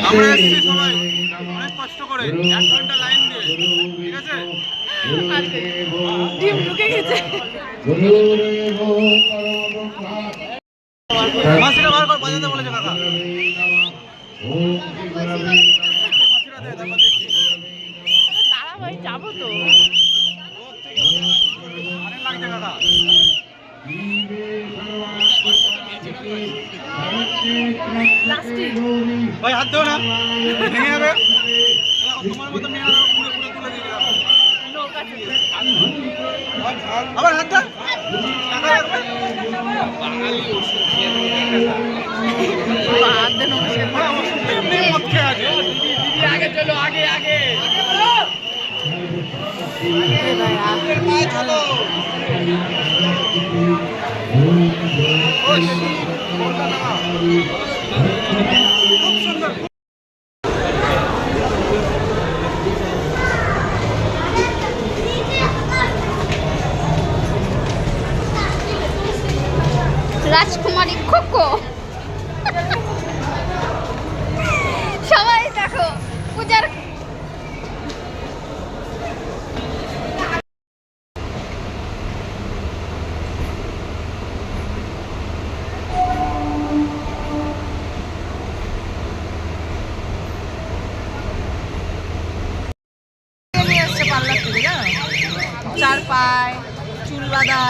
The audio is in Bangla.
আমরা এসেছি সবাই অনেক কষ্ট করে 1 ঘন্টা লাইন দিয়ে, ঠিক আছে? ডিম ঢুকে গেছে। মাসিরা বার করে বাজাতে বলেছে কাকা। দাঁড়া ভাই, যাবো তো। অনেক লাগছে কাকা। ভাই হাত দেও না, ভেঙে যাবে। তোমার মতো মেয়ে পুরো পুরো তুলে দিয়ে গেলাম। আবার হাত দাও। টাকা লাগবে। বাঙালি ওষুধ খেয়ে এমনি মদ খেয়ে আছে। দিদি দিদি আগে চলো, আগে আগে পায়ে চলো। খুব সুন্দর। রাজকুমারী খোকো সবাই দেখো পূজার নিয়ে এসছে পার্লার থেকে, জানো? 4 পায় চুল বাঁধা।